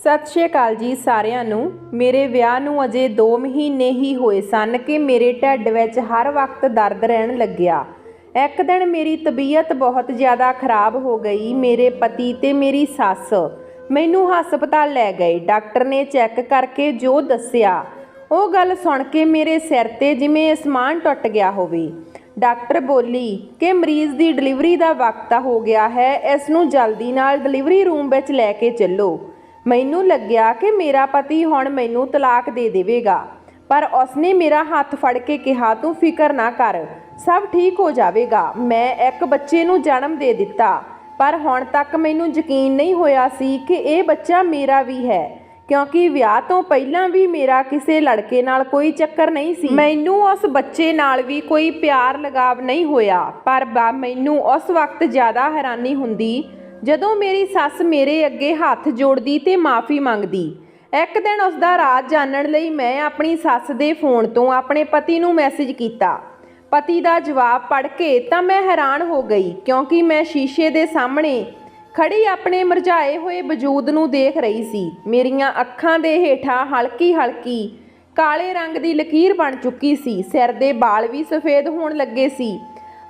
ਸਤਿ ਸ਼੍ਰੀ ਅਕਾਲ ਜੀ ਸਾਰਿਆਂ ਨੂੰ। ਮੇਰੇ ਵਿਆਹ ਨੂੰ ਅਜੇ 2 ਮਹੀਨੇ ਹੀ ਹੋਏ ਸਨ ਕਿ ਮੇਰੇ ਢਿੱਡ ਵਿੱਚ ਹਰ ਵਕਤ ਦਰਦ ਰਹਿਣ ਲੱਗਿਆ। ਇੱਕ ਦਿਨ ਮੇਰੀ ਤਬੀਅਤ ਬਹੁਤ ਜ਼ਿਆਦਾ ਖਰਾਬ ਹੋ ਗਈ। ਮੇਰੇ ਪਤੀ ਤੇ ਮੇਰੀ ਸੱਸ ਮੈਨੂੰ ਹਸਪਤਾਲ ਲੈ ਗਏ। ਡਾਕਟਰ ਨੇ ਚੈੱਕ ਕਰਕੇ ਜੋ ਦੱਸਿਆ ਉਹ ਗੱਲ ਸੁਣ ਕੇ ਮੇਰੇ ਸਿਰ ਤੇ ਜਿਵੇਂ ਅਸਮਾਨ ਟੁੱਟ ਗਿਆ ਹੋਵੇ। ਡਾਕਟਰ ਬੋਲੀ ਕਿ ਮਰੀਜ਼ ਦੀ ਡਿਲੀਵਰੀ ਦਾ ਵਕਤ ਹੋ ਗਿਆ ਹੈ, ਇਸ ਨੂੰ ਜਲਦੀ ਨਾਲ ਡਿਲੀਵਰੀ ਰੂਮ ਵਿੱਚ ਲੈ ਕੇ ਚੱਲੋ। ਮੈਨੂੰ ਲੱਗਿਆ ਕਿ ਮੇਰਾ ਪਤੀ ਹੁਣ ਮੈਨੂੰ ਤਲਾਕ ਦੇ ਦੇਵੇਗਾ, ਪਰ ਉਸਨੇ ਮੇਰਾ ਹੱਥ ਫੜ ਕੇ ਕਿਹਾ, ਤੂੰ ਫਿਕਰ ਨਾ ਕਰ, ਸਭ ਠੀਕ ਹੋ ਜਾਵੇਗਾ। ਮੈਂ ਇੱਕ ਬੱਚੇ ਨੂੰ ਜਨਮ ਦੇ ਦਿੱਤਾ, ਪਰ ਹੁਣ ਤੱਕ ਮੈਨੂੰ ਯਕੀਨ ਨਹੀਂ ਹੋਇਆ ਸੀ ਕਿ ਇਹ ਬੱਚਾ ਮੇਰਾ ਵੀ ਹੈ, ਕਿਉਂਕਿ ਵਿਆਹ ਤੋਂ ਪਹਿਲਾਂ ਵੀ ਮੇਰਾ ਕਿਸੇ ਲੜਕੇ ਨਾਲ ਕੋਈ ਚੱਕਰ ਨਹੀਂ ਸੀ। ਮੈਨੂੰ ਉਸ ਬੱਚੇ ਨਾਲ ਵੀ ਕੋਈ ਪਿਆਰ ਲਗਾਵ ਨਹੀਂ ਹੋਇਆ, ਪਰ ਮੈਨੂੰ ਉਸ ਵਕਤ ਜ਼ਿਆਦਾ ਹੈਰਾਨੀ ਹੁੰਦੀ ਜਦੋਂ ਮੇਰੀ ਸੱਸ ਮੇਰੇ ਅੱਗੇ ਹੱਥ ਜੋੜਦੀ ਤੇ ਮਾफ़ੀ ਮੰਗਦੀ। ਇੱਕ ਦਿਨ ਉਸ ਦਾ ਰਾਜ਼ ਜਾਣਨ ਲਈ ਮੈਂ ਆਪਣੀ ਸੱਸ ਦੇ ਫੋਨ ਤੋਂ ਆਪਣੇ ਪਤੀ ਨੂੰ ਮੈਸੇਜ ਕੀਤਾ। ਪਤੀ ਦਾ ਜਵਾਬ ਪੜ੍ਹ ਕੇ ਤਾਂ ਮੈਂ ਹੈਰਾਨ ਹੋ ਗਈ, ਕਿਉਂਕਿ ਮੈਂ ਸ਼ੀਸ਼ੇ ਦੇ ਸਾਹਮਣੇ ਖੜੀ ਆਪਣੇ ਮੁਰਝਾਏ ਹੋਏ ਵਜੂਦ ਨੂੰ ਦੇਖ ਰਹੀ ਸੀ। ਮੇਰੀਆਂ ਅੱਖਾਂ ਦੇ ਹੇਠਾਂ ਹਲਕੀ ਹਲਕੀ ਕਾਲੇ ਰੰਗ ਦੀ ਲਕੀਰ ਬਣ ਚੁੱਕੀ ਸੀ। ਸਿਰ ਦੇ ਵਾਲ ਵੀ ਸਫੇਦ ਹੋਣ ਲੱਗੇ ਸੀ।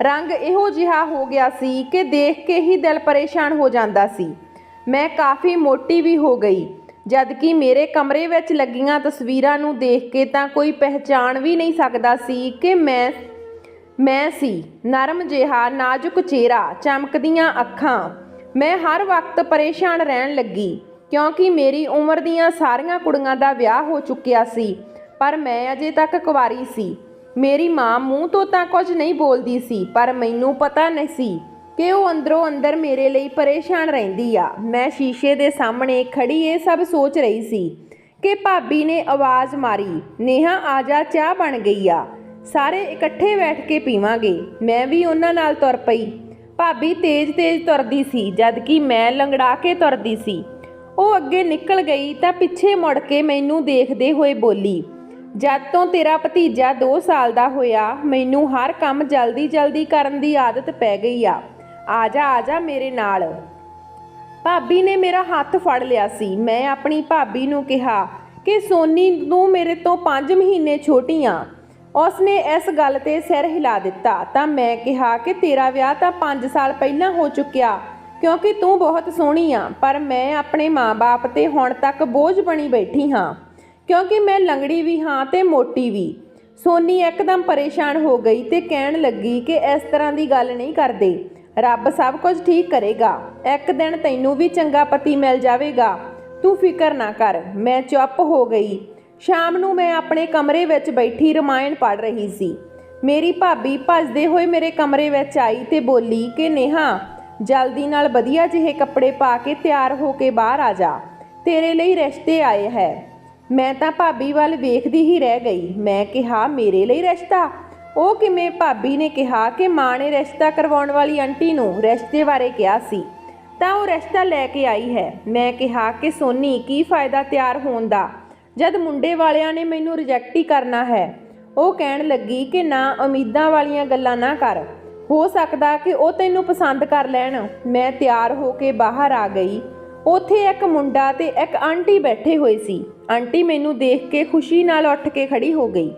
ਰੰਗ ਇਹੋ ਜਿਹਾ ਹੋ ਗਿਆ ਸੀ ਕਿ ਦੇਖ ਕੇ ਹੀ ਦਿਲ ਪਰੇਸ਼ਾਨ ਹੋ ਜਾਂਦਾ ਸੀ। ਮੈਂ ਕਾਫੀ ਮੋਟੀ ਵੀ ਹੋ ਗਈ, ਜਦਕਿ ਮੇਰੇ ਕਮਰੇ ਵਿੱਚ ਲੱਗੀਆਂ ਤਸਵੀਰਾਂ ਨੂੰ ਦੇਖ ਕੇ ਤਾਂ ਕੋਈ ਪਹਿਚਾਣ ਵੀ ਨਹੀਂ ਸਕਦਾ ਸੀ ਕਿ ਮੈਂ ਸੀ। ਨਰਮ ਜਿਹਾ ਨਾਜ਼ੁਕ ਚਿਹਰਾ, ਚਮਕਦੀਆਂ ਅੱਖਾਂ। ਮੈਂ ਹਰ ਵਕਤ ਪਰੇਸ਼ਾਨ ਰਹਿਣ ਲੱਗੀ, ਕਿਉਂਕਿ ਮੇਰੀ ਉਮਰ ਦੀਆਂ ਸਾਰੀਆਂ ਕੁੜੀਆਂ ਦਾ ਵਿਆਹ ਹੋ ਚੁੱਕਿਆ ਸੀ, ਪਰ ਮੈਂ ਅਜੇ ਤੱਕ ਕੁਆਰੀ ਸੀ। ਮੇਰੀ ਮਾਂ ਮੂੰਹ ਤੋਂ ਤਾਂ ਕੁਝ ਨਹੀਂ ਬੋਲਦੀ ਸੀ, ਪਰ ਮੈਨੂੰ ਪਤਾ ਨਹੀਂ ਸੀ ਕਿ ਉਹ ਅੰਦਰੋਂ ਅੰਦਰ ਮੇਰੇ ਲਈ ਪਰੇਸ਼ਾਨ ਰਹਿੰਦੀ ਆ। ਮੈਂ ਸ਼ੀਸ਼ੇ ਦੇ ਸਾਹਮਣੇ ਖੜੀ ਇਹ ਸਭ ਸੋਚ ਰਹੀ ਸੀ ਕਿ ਭਾਬੀ ਨੇ ਆਵਾਜ਼ ਮਾਰੀ, ਨੇਹਾ ਆ ਜਾ, ਚਾਹ ਬਣ ਗਈ ਆ, ਸਾਰੇ ਇਕੱਠੇ ਬੈਠ ਕੇ ਪੀਵਾਂਗੇ। ਮੈਂ ਵੀ ਉਹਨਾਂ ਨਾਲ ਤੁਰ ਪਈ। ਭਾਬੀ ਤੇਜ਼-ਤੇਜ਼ ਤੁਰਦੀ ਸੀ, ਜਦਕਿ ਮੈਂ ਲੰਗੜਾ ਕੇ ਤੁਰਦੀ ਸੀ। ਉਹ ਅੱਗੇ ਨਿਕਲ ਗਈ ਤਾਂ ਪਿੱਛੇ ਮੁੜ ਕੇ ਮੈਨੂੰ ਦੇਖਦੇ ਹੋਏ ਬੋਲੀ, ਜਦ ਤੋਂ ਤੇਰਾ ਭਤੀਜਾ 2 ਸਾਲ ਦਾ ਹੋਇਆ, ਮੈਨੂੰ ਹਰ ਕੰਮ ਜਲਦੀ ਕਰਨ ਦੀ ਆਦਤ ਪੈ ਗਈ ਆ। ਆ ਜਾ ਮੇਰੇ ਨਾਲ। ਭਾਬੀ ਨੇ ਮੇਰਾ ਹੱਥ ਫੜ ਲਿਆ ਸੀ। ਮੈਂ ਆਪਣੀ ਭਾਬੀ ਨੂੰ ਕਿਹਾ ਕਿ ਸੋਨੀ ਨੂੰ ਮੇਰੇ ਤੋਂ 5 ਮਹੀਨੇ ਛੋਟੀ ਆ। ਉਸਨੇ ਇਸ ਗੱਲ ਤੇ ਸਿਰ ਹਿਲਾ ਦਿੱਤਾ। ਤਾਂ ਮੈਂ ਕਿਹਾ ਕਿ ਤੇਰਾ ਵਿਆਹ ਤਾਂ 5 ਸਾਲ ਪਹਿਲਾਂ ਹੋ ਚੁੱਕਿਆ, ਕਿਉਂਕਿ ਤੂੰ ਬਹੁਤ ਸੋਹਣੀ ਆ, ਪਰ ਮੈਂ ਆਪਣੇ ਮਾਂ-ਬਾਪ ਤੇ ਹੁਣ ਤੱਕ ਬੋਝ ਬਣੀ ਬੈਠੀ ਹਾਂ, ਕਿਉਂਕਿ ਮੈਂ ਲੰਗੜੀ ਵੀ ਹਾਂ ਤੇ ਮੋਟੀ ਵੀ। ਸੋਨੀ ਇੱਕਦਮ ਪਰੇਸ਼ਾਨ ਹੋ ਗਈ ਤੇ ਕਹਿਣ ਲੱਗੀ ਕਿ ਇਸ ਤਰ੍ਹਾਂ ਦੀ ਗੱਲ ਨਹੀਂ ਕਰਦੇ, ਰੱਬ ਸਭ ਕੁਝ ਠੀਕ ਕਰੇਗਾ। ਇੱਕ ਦਿਨ ਤੈਨੂੰ ਵੀ ਚੰਗਾ ਪਤੀ ਮਿਲ ਜਾਵੇਗਾ, ਤੂੰ ਫਿਕਰ ਨਾ ਕਰ। ਮੈਂ ਚੁੱਪ ਹੋ ਗਈ। ਸ਼ਾਮ ਨੂੰ ਮੈਂ ਆਪਣੇ ਕਮਰੇ ਵਿੱਚ ਬੈਠੀ ਰਾਮਾਇਣ ਪੜ੍ਹ ਰਹੀ ਸੀ। ਮੇਰੀ ਭਾਬੀ ਭੱਜਦੇ ਹੋਏ ਮੇਰੇ ਕਮਰੇ ਵਿੱਚ ਆਈ ਤੇ ਬੋਲੀ ਕਿ ਨੇਹਾ, ਜਲਦੀ ਨਾਲ ਵਧੀਆ ਜਿਹੇ ਕੱਪੜੇ ਪਾ ਕੇ ਤਿਆਰ ਹੋ ਕੇ ਬਾਹਰ ਆ ਜਾ, ਤੇਰੇ ਲਈ ਰਿਸ਼ਤੇ ਆਏ ਹੈ। ਮੈਂ ਤਾਂ ਭਾਬੀ ਵੱਲ ਵੇਖਦੀ ਹੀ ਰਹਿ ਗਈ। ਮੈਂ ਕਿਹਾ, ਮੇਰੇ ਲਈ ਰਿਸ਼ਤਾ? ਉਹ ਕਿਵੇਂ? ਭਾਬੀ ਨੇ ਕਿਹਾ ਕਿ ਮਾਂ ਨੇ ਰਿਸ਼ਤਾ ਕਰਵਾਉਣ ਵਾਲੀ ਆਂਟੀ ਨੂੰ ਰਿਸ਼ਤੇ ਬਾਰੇ ਕਿਹਾ ਸੀ, ਤਾਂ ਉਹ ਰਿਸ਼ਤਾ ਲੈ ਕੇ ਆਈ ਹੈ। ਮੈਂ ਕਿਹਾ ਕਿ ਸੋਨੀ, ਕੀ ਫਾਇਦਾ ਤਿਆਰ ਹੋਣ ਦਾ, ਜਦ ਮੁੰਡੇ ਵਾਲਿਆਂ ਨੇ ਮੈਨੂੰ ਰਿਜੈਕਟ ਹੀ ਕਰਨਾ ਹੈ। ਉਹ ਕਹਿਣ ਲੱਗੀ ਕਿ ਨਾ, ਉਮੀਦਾਂ ਵਾਲੀਆਂ ਗੱਲਾਂ ਨਾ ਕਰ, ਹੋ ਸਕਦਾ ਕਿ ਉਹ ਤੈਨੂੰ ਪਸੰਦ ਕਰ ਲੈਣ। ਮੈਂ ਤਿਆਰ ਹੋ ਕੇ ਬਾਹਰ ਆ ਗਈ। ਉੱਥੇ ਇੱਕ ਮੁੰਡਾ ਤੇ ਇੱਕ ਆਂਟੀ ਬੈਠੇ ਹੋਏ ਸੀ। ਆਂਟੀ ਮੈਨੂੰ ਦੇਖ ਕੇ ਖੁਸ਼ੀ ਨਾਲ ਉੱਠ ਕੇ ਖੜੀ ਹੋ ਗਈ।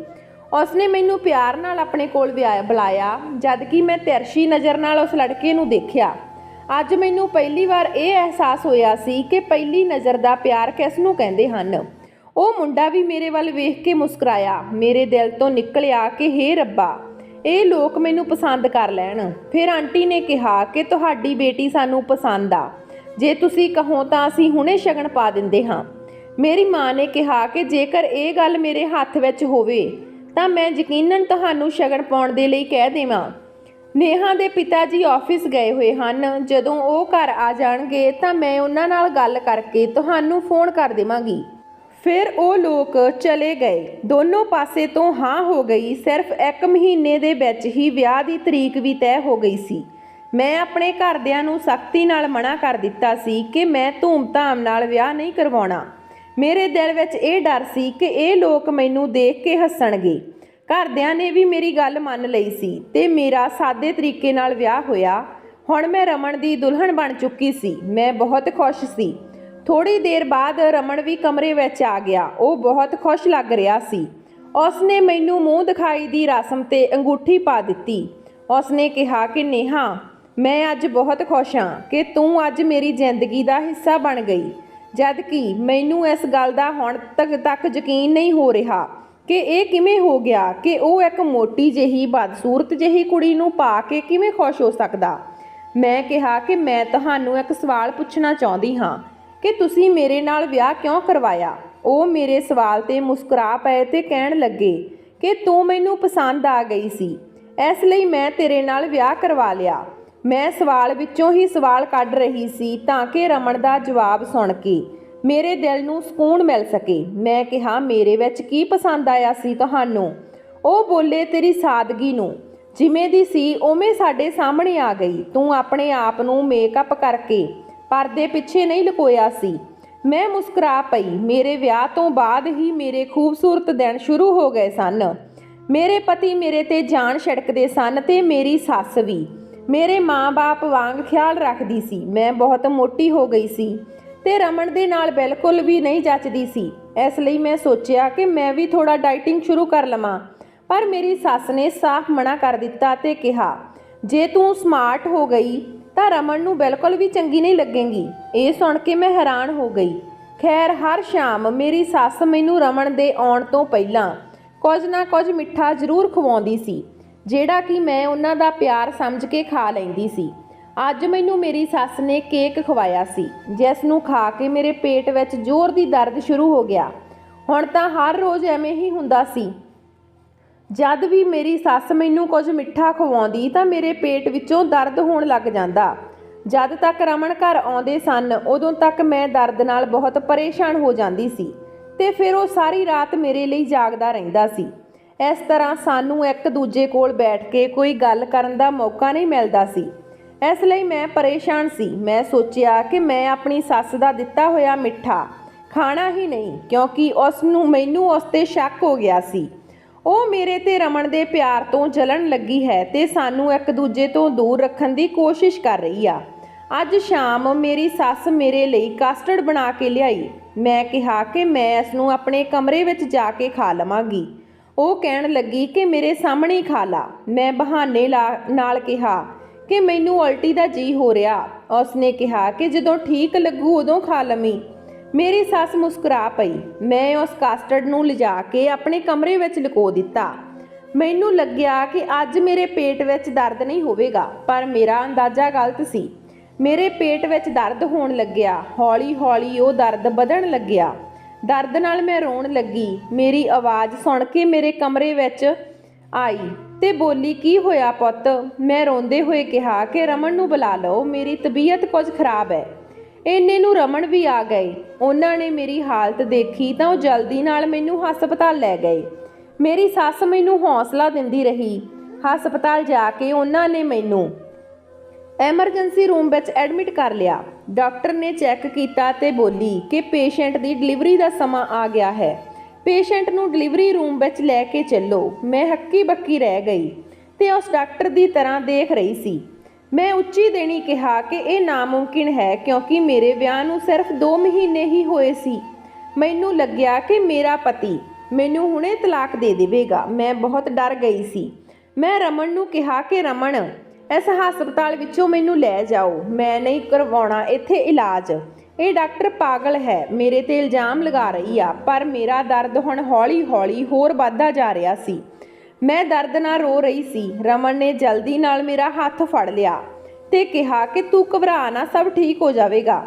ਉਸਨੇ ਮੈਨੂੰ ਪਿਆਰ ਨਾਲ ਆਪਣੇ ਕੋਲ ਬੁਲਾਇਆ, ਜਦਕਿ ਮੈਂ ਤਿਰਛੀ ਨਜ਼ਰ ਨਾਲ ਉਸ ਲੜਕੇ ਨੂੰ ਦੇਖਿਆ। ਅੱਜ ਮੈਨੂੰ ਪਹਿਲੀ ਵਾਰ ਇਹ ਅਹਿਸਾਸ ਹੋਇਆ ਸੀ ਕਿ ਪਹਿਲੀ ਨਜ਼ਰ ਦਾ ਪਿਆਰ ਕਿਸ ਨੂੰ ਕਹਿੰਦੇ ਹਨ। ਉਹ ਮੁੰਡਾ ਵੀ ਮੇਰੇ ਵੱਲ ਵੇਖ ਕੇ ਮੁਸਕਰਾਇਆ। ਮੇਰੇ ਦਿਲ ਤੋਂ ਨਿਕਲਿਆ ਕਿ ਹੇ ਰੱਬਾ, ਇਹ ਲੋਕ ਮੈਨੂੰ ਪਸੰਦ ਕਰ ਲੈਣ। ਫਿਰ ਆਂਟੀ ਨੇ ਕਿਹਾ ਕਿ ਤੁਹਾਡੀ ਬੇਟੀ ਸਾਨੂੰ ਪਸੰਦ ਆ, ਜੇ ਤੁਸੀਂ ਕਹੋ ਤਾਂ ਅਸੀਂ ਹੁਣੇ ਸ਼ਗਨ ਪਾ ਦਿੰਦੇ ਹਾਂ। ਮੇਰੀ ਮਾਂ ਨੇ ਕਿਹਾ ਕਿ ਜੇਕਰ ਇਹ ਗੱਲ ਮੇਰੇ ਹੱਥ ਵਿੱਚ ਹੋਵੇ ਤਾਂ ਮੈਂ ਯਕੀਨਨ ਤੁਹਾਨੂੰ ਸ਼ਗਨ ਪਾਉਣ ਦੇ ਲਈ ਕਹਿ ਦੇਵਾਂ। ਨੇਹਾ ਦੇ ਪਿਤਾ ਜੀ ਆਫਿਸ ਗਏ ਹੋਏ ਹਨ। ਜਦੋਂ ਉਹ ਘਰ ਆ ਜਾਣਗੇ ਤਾਂ ਮੈਂ ਉਹਨਾਂ ਨਾਲ ਗੱਲ ਕਰਕੇ ਤੁਹਾਨੂੰ ਫੋਨ ਕਰ ਦੇਵਾਂਗੀ। ਫਿਰ ਉਹ ਲੋਕ ਚਲੇ ਗਏ। ਦੋਨੋਂ ਪਾਸੇ ਤੋਂ ਹਾਂ ਹੋ ਗਈ। ਸਿਰਫ 1 ਮਹੀਨੇ ਦੇ ਵਿੱਚ ਹੀ ਵਿਆਹ ਦੀ ਤਰੀਕ ਵੀ ਤੈਅ ਹੋ ਗਈ ਸੀ। ਮੈਂ ਆਪਣੇ ਘਰਦਿਆਂ ਨੂੰ ਸਖਤੀ ਨਾਲ ਮਨਾ ਕਰ ਦਿੱਤਾ ਸੀ ਕਿ ਮੈਂ ਧੂਮ-ਧਾਮ ਨਾਲ ਵਿਆਹ ਨਹੀਂ ਕਰਵਾਉਣਾ। ਮੇਰੇ ਦਿਲ ਵਿੱਚ ਇਹ ਡਰ ਸੀ ਕਿ ਇਹ ਲੋਕ ਮੈਨੂੰ ਦੇਖ ਕੇ ਹੱਸਣਗੇ। ਘਰਦਿਆਂ ਨੇ ਵੀ ਮੇਰੀ ਗੱਲ ਮੰਨ ਲਈ ਸੀ ਤੇ ਮੇਰਾ ਸਾਦੇ ਤਰੀਕੇ ਨਾਲ ਵਿਆਹ ਹੋਇਆ। ਹੁਣ ਮੈਂ ਰਮਨ ਦੀ ਦੁਲਹਨ ਬਣ ਚੁੱਕੀ ਸੀ। ਮੈਂ ਬਹੁਤ ਖੁਸ਼ ਸੀ। ਥੋੜੀ ਦੇਰ ਬਾਅਦ ਰਮਨ ਵੀ ਕਮਰੇ ਵਿੱਚ ਆ ਗਿਆ। ਉਹ ਬਹੁਤ ਖੁਸ਼ ਲੱਗ ਰਿਹਾ ਸੀ। ਉਸਨੇ ਮੈਨੂੰ ਮੂੰਹ ਦਿਖਾਈ ਦੀ ਰਸਮ ਤੇ ਅੰਗੂਠੀ ਪਾ ਦਿੱਤੀ। ਉਸਨੇ ਕਿਹਾ ਕਿ ਨੇਹਾ, ਮੈਂ ਅੱਜ ਬਹੁਤ ਖੁਸ਼ ਹਾਂ ਕਿ ਤੂੰ ਅੱਜ ਮੇਰੀ ਜ਼ਿੰਦਗੀ ਦਾ ਹਿੱਸਾ ਬਣ ਗਈ। ਜਦ ਕਿ ਮੈਨੂੰ ਇਸ ਗੱਲ ਦਾ ਹੁਣ ਤੱਕ ਯਕੀਨ ਨਹੀਂ ਹੋ ਰਿਹਾ ਕਿ ਇਹ ਕਿਵੇਂ ਹੋ ਗਿਆ ਕਿ ਉਹ ਇੱਕ ਮੋਟੀ ਜਿਹੀ ਬਦਸੂਰਤ ਜਿਹੀ ਕੁੜੀ ਨੂੰ ਪਾ ਕੇ ਕਿਵੇਂ ਖੁਸ਼ ਹੋ ਸਕਦਾ। ਮੈਂ ਕਿਹਾ ਕਿ ਮੈਂ ਤੁਹਾਨੂੰ ਇੱਕ ਸਵਾਲ ਪੁੱਛਣਾ ਚਾਹੁੰਦੀ ਹਾਂ ਕਿ ਤੁਸੀਂ ਮੇਰੇ ਨਾਲ ਵਿਆਹ ਕਿਉਂ ਕਰਵਾਇਆ। ਉਹ ਮੇਰੇ ਸਵਾਲ 'ਤੇ ਮੁਸਕਰਾ ਪਏ ਤੇ ਕਹਿਣ ਲੱਗੇ ਕਿ ਤੂੰ ਮੈਨੂੰ ਪਸੰਦ ਆ ਗਈ ਸੀ, ਇਸ ਲਈ ਮੈਂ ਤੇਰੇ ਨਾਲ ਵਿਆਹ ਕਰਵਾ ਲਿਆ। ਮੈਂ ਸਵਾਲ ਵਿੱਚੋਂ ਹੀ ਸਵਾਲ ਕੱਢ ਰਹੀ ਸੀ ਤਾਂ ਕਿ ਰਮਨ ਦਾ ਜਵਾਬ ਸੁਣ ਕੇ ਮੇਰੇ ਦਿਲ ਨੂੰ ਸਕੂਨ ਮਿਲ ਸਕੇ। ਮੈਂ ਕਿਹਾ, ਮੇਰੇ ਵਿੱਚ ਕੀ ਪਸੰਦ ਆਇਆ ਸੀ ਤੁਹਾਨੂੰ? ਉਹ ਬੋਲੇ, ਤੇਰੀ ਸਾਦਗੀ ਨੂੰ। ਜਿਵੇਂ ਦੀ ਸੀ ਉਵੇਂ ਸਾਡੇ ਸਾਹਮਣੇ ਆ ਗਈ। ਤੂੰ ਆਪਣੇ ਆਪ ਨੂੰ ਮੇਕਅਪ ਕਰਕੇ ਪਰਦੇ ਪਿੱਛੇ ਨਹੀਂ ਲੁਕੋਇਆ ਸੀ। ਮੈਂ ਮੁਸਕਰਾ ਪਈ। ਮੇਰੇ ਵਿਆਹ ਤੋਂ ਬਾਅਦ ਹੀ ਮੇਰੇ ਖੂਬਸੂਰਤ ਦਿਨ ਸ਼ੁਰੂ ਹੋ ਗਏ ਸਨ। ਮੇਰੇ ਪਤੀ ਮੇਰੇ ਤੇ ਜਾਨ ਛਿੜਕਦੇ ਸਨ ਤੇ ਮੇਰੀ ਸੱਸ ਵੀ ਮੇਰੇ ਮਾਂ-ਬਾਪ ਵਾਂਗ ਖਿਆਲ ਰੱਖਦੀ ਸੀ। ਮੈਂ ਬਹੁਤ ਮੋਟੀ ਹੋ ਗਈ ਸੀ ਤੇ ਰਮਨ ਦੇ ਨਾਲ ਬਿਲਕੁਲ ਵੀ ਨਹੀਂ ਜੱਚਦੀ ਸੀ। ਇਸ ਲਈ ਮੈਂ ਸੋਚਿਆ ਕਿ ਮੈਂ ਵੀ ਥੋੜਾ ਡਾਈਟਿੰਗ ਸ਼ੁਰੂ ਕਰ ਲਵਾਂ, ਪਰ ਮੇਰੀ ਸੱਸ ਨੇ ਸਾਫ਼ ਮਨਾ ਕਰ ਦਿੱਤਾ ਤੇ ਕਿਹਾ, ਜੇ ਤੂੰ ਸਮਾਰਟ ਹੋ ਗਈ ਤਾਂ ਰਮਨ ਨੂੰ ਬਿਲਕੁਲ ਵੀ ਚੰਗੀ ਨਹੀਂ ਲੱਗੇਗੀ। ਇਹ ਸੁਣ ਕੇ ਮੈਂ ਹੈਰਾਨ ਹੋ ਗਈ। ਖੈਰ, ਹਰ ਸ਼ਾਮ ਮੇਰੀ ਸੱਸ ਮੈਨੂੰ ਰਮਨ ਦੇ ਆਉਣ ਤੋਂ ਪਹਿਲਾਂ ਕੁਝ ਨਾ ਕੁਝ ਮਿੱਠਾ ਜ਼ਰੂਰ ਖਵਾਉਂਦੀ ਸੀ, ਜਿਹੜਾ ਕਿ ਮੈਂ ਉਹਨਾਂ ਦਾ ਪਿਆਰ ਸਮਝ ਕੇ ਖਾ ਲੈਂਦੀ ਸੀ। ਅੱਜ ਮੈਨੂੰ ਮੇਰੀ ਸੱਸ ਨੇ ਕੇਕ ਖਵਾਇਆ ਸੀ, ਜਿਸ ਨੂੰ ਖਾ ਕੇ ਮੇਰੇ ਪੇਟ ਵਿੱਚ ਜ਼ੋਰ ਦੀ ਦਰਦ ਸ਼ੁਰੂ ਹੋ ਗਿਆ। ਹੁਣ ਤਾਂ ਹਰ ਰੋਜ਼ ਐਵੇਂ ਹੀ ਹੁੰਦਾ ਸੀ। ਜਦ ਵੀ ਮੇਰੀ ਸੱਸ ਮੈਨੂੰ ਕੁਝ ਮਿੱਠਾ ਖਵਾਉਂਦੀ ਤਾਂ ਮੇਰੇ ਪੇਟ ਵਿੱਚੋਂ ਦਰਦ ਹੋਣ ਲੱਗ ਜਾਂਦਾ। ਜਦ ਤੱਕ ਰਮਨ ਘਰ ਆਉਂਦੇ ਸਨ ਉਦੋਂ ਤੱਕ ਮੈਂ ਦਰਦ ਨਾਲ ਬਹੁਤ ਪਰੇਸ਼ਾਨ ਹੋ ਜਾਂਦੀ ਸੀ ਤੇ ਫਿਰ ਉਹ ਸਾਰੀ ਰਾਤ ਮੇਰੇ ਲਈ ਜਾਗਦਾ ਰਹਿੰਦਾ ਸੀ। ਇਸ ਤਰ੍ਹਾਂ ਸਾਨੂੰ ਇੱਕ ਦੂਜੇ ਕੋਲ ਬੈਠ ਕੇ ਕੋਈ ਗੱਲ ਕਰਨ ਦਾ ਮੌਕਾ ਨਹੀਂ ਮਿਲਦਾ ਸੀ। ਇਸ ਲਈ ਮੈਂ ਪਰੇਸ਼ਾਨ ਸੀ। ਮੈਂ ਸੋਚਿਆ ਕਿ ਮੈਂ ਆਪਣੀ ਸੱਸ ਦਾ ਦਿੱਤਾ ਹੋਇਆ ਮਿੱਠਾ ਖਾਣਾ ਹੀ ਨਹੀਂ, ਕਿਉਂਕਿ ਮੈਨੂੰ ਉਸ 'ਤੇ ਸ਼ੱਕ ਹੋ ਗਿਆ ਸੀ। ਉਹ ਮੇਰੇ ਤੇ ਰਮਨ ਦੇ ਪਿਆਰ ਤੋਂ ਜਲਣ ਲੱਗੀ ਹੈ ਤੇ ਸਾਨੂੰ ਇੱਕ ਦੂਜੇ ਤੋਂ ਦੂਰ ਰੱਖਣ ਦੀ ਕੋਸ਼ਿਸ਼ ਕਰ ਰਹੀ ਆ। ਅੱਜ ਸ਼ਾਮ ਮੇਰੀ ਸੱਸ ਮੇਰੇ ਲਈ ਕਸਟਰਡ ਬਣਾ ਕੇ ਲਿਆਈ। ਮੈਂ ਕਿਹਾ ਕਿ ਮੈਂ ਇਸ ਨੂੰ ਆਪਣੇ ਕਮਰੇ ਵਿੱਚ ਜਾ ਕੇ ਖਾ ਲਵਾਂਗੀ। ਉਹ ਕਹਿਣ ਲੱਗੀ ਕਿ ਮੇਰੇ ਸਾਹਮਣੇ ਖਾ ਲਾ। ਮੈਂ ਬਹਾਨੇ ਨਾਲ ਕਿਹਾ ਕਿ ਮੈਨੂੰ ਉਲਟੀ ਦਾ ਜੀ ਹੋ ਰਿਹਾ। ਉਸਨੇ ਕਿਹਾ ਕਿ ਜਦੋਂ ਠੀਕ ਲੱਗੂ ਉਦੋਂ ਖਾ ਲਵੀਂ। ਮੇਰੀ ਸੱਸ ਮੁਸਕਰਾ ਪਈ। ਮੈਂ ਉਸ ਕਸਟਰਡ ਨੂੰ ਲਿਜਾ ਕੇ ਆਪਣੇ ਕਮਰੇ ਵਿੱਚ ਲੁਕੋ ਦਿੱਤਾ। ਮੈਨੂੰ ਲੱਗਿਆ ਕਿ ਅੱਜ ਮੇਰੇ ਪੇਟ ਵਿੱਚ ਦਰਦ ਨਹੀਂ ਹੋਵੇਗਾ, ਪਰ ਮੇਰਾ ਅੰਦਾਜ਼ਾ ਗਲਤ ਸੀ। ਮੇਰੇ ਪੇਟ ਵਿੱਚ ਦਰਦ ਹੋਣ ਲੱਗਿਆ। ਹੌਲੀ-ਹੌਲੀ ਉਹ ਦਰਦ ਵਧਣ ਲੱਗਿਆ। ਦਰਦ ਨਾਲ ਮੈਂ ਰੋਣ ਲੱਗੀ। ਮੇਰੀ ਆਵਾਜ਼ ਸੁਣ ਕੇ ਮੇਰੇ ਕਮਰੇ ਵਿੱਚ ਆਈ ਤੇ ਬੋਲੀ, ਕੀ ਹੋਇਆ ਪੁੱਤ? ਮੈਂ ਰੋਂਦੇ ਹੋਏ ਕਿਹਾ ਕਿ ਰਮਨ ਨੂੰ ਬੁਲਾ ਲਓ, ਮੇਰੀ ਤਬੀਅਤ ਕੁਝ ਖਰਾਬ ਹੈ। ਇੰਨੇ ਨੂੰ ਰਮਨ ਵੀ ਆ ਗਏ। ਉਹਨਾਂ ਨੇ ਮੇਰੀ ਹਾਲਤ ਦੇਖੀ ਤਾਂ ਉਹ ਜਲਦੀ ਨਾਲ ਮੈਨੂੰ ਹਸਪਤਾਲ ਲੈ ਗਏ। ਮੇਰੀ ਸੱਸ ਮੈਨੂੰ ਹੌਸਲਾ ਦਿੰਦੀ ਰਹੀ। ਹਸਪਤਾਲ ਜਾ ਕੇ ਉਹਨਾਂ ਨੇ ਮੈਨੂੰ ਐਮਰਜੈਂਸੀ ਰੂਮ ਵਿੱਚ ਐਡਮਿਟ ਕਰ ਲਿਆ। ਡਾਕਟਰ ਨੇ ਚੈੱਕ ਕੀਤਾ ਤੇ ਬੋਲੀ ਕਿ ਪੇਸ਼ੈਂਟ ਦੀ ਡਿਲੀਵਰੀ ਦਾ ਸਮਾਂ ਆ ਗਿਆ ਹੈ। ਪੇਸ਼ੈਂਟ ਨੂੰ ਡਿਲੀਵਰੀ ਰੂਮ ਵਿੱਚ ਲੈ ਕੇ ਚੱਲੋ। ਮੈਂ ਹੱਕੀ ਬੱਕੀ ਰਹਿ ਗਈ ਤੇ ਉਸ ਡਾਕਟਰ ਦੀ ਤਰ੍ਹਾਂ ਦੇਖ ਰਹੀ ਸੀ। ਮੈਂ ਉੱਚੀ ਦੇਣੀ ਕਿਹਾ ਕਿ ਇਹ ਨਾਮੁਮਕਿਨ ਹੈ, ਕਿਉਂਕਿ ਮੇਰੇ ਵਿਆਹ ਨੂੰ ਸਿਰਫ 2 ਮਹੀਨੇ ਹੀ ਹੋਏ ਸੀ। ਮੈਨੂੰ ਲੱਗਿਆ ਕਿ ਮੇਰਾ ਪਤੀ ਮੈਨੂੰ ਹੁਣੇ ਤਲਾਕ ਦੇ ਦੇਵੇਗਾ। ਮੈਂ ਬਹੁਤ ਡਰ ਗਈ ਸੀ। ਮੈਂ ਰਮਨ ਨੂੰ ਕਿਹਾ ਕਿ ਰਮਨ, ਇਸ ਹਸਪਤਾਲ ਵਿੱਚੋਂ ਮੈਨੂੰ ਲੈ ਜਾਓ। ਮੈਂ ਨਹੀਂ ਕਰਵਾਉਣਾ ਇੱਥੇ ਇਲਾਜ। ਇਹ ਡਾਕਟਰ ਪਾਗਲ ਹੈ, ਮੇਰੇ ਤੇ ਇਲਜ਼ਾਮ ਲਗਾ ਰਹੀ ਆ। ਪਰ ਮੇਰਾ ਦਰਦ ਹੁਣ ਹੌਲੀ-ਹੌਲੀ ਹੋਰ ਵੱਧਦਾ ਜਾ ਰਿਹਾ ਸੀ। ਮੈਂ ਦਰਦ ਨਾਲ ਰੋ ਰਹੀ ਸੀ। ਰਮਨ ਨੇ ਜਲਦੀ ਨਾਲ ਮੇਰਾ ਹੱਥ ਫੜ ਲਿਆ ਤੇ ਕਿਹਾ ਕਿ ਤੂੰ ਘਬਰਾ ਨਾ, ਸਭ ਠੀਕ ਹੋ ਜਾਵੇਗਾ।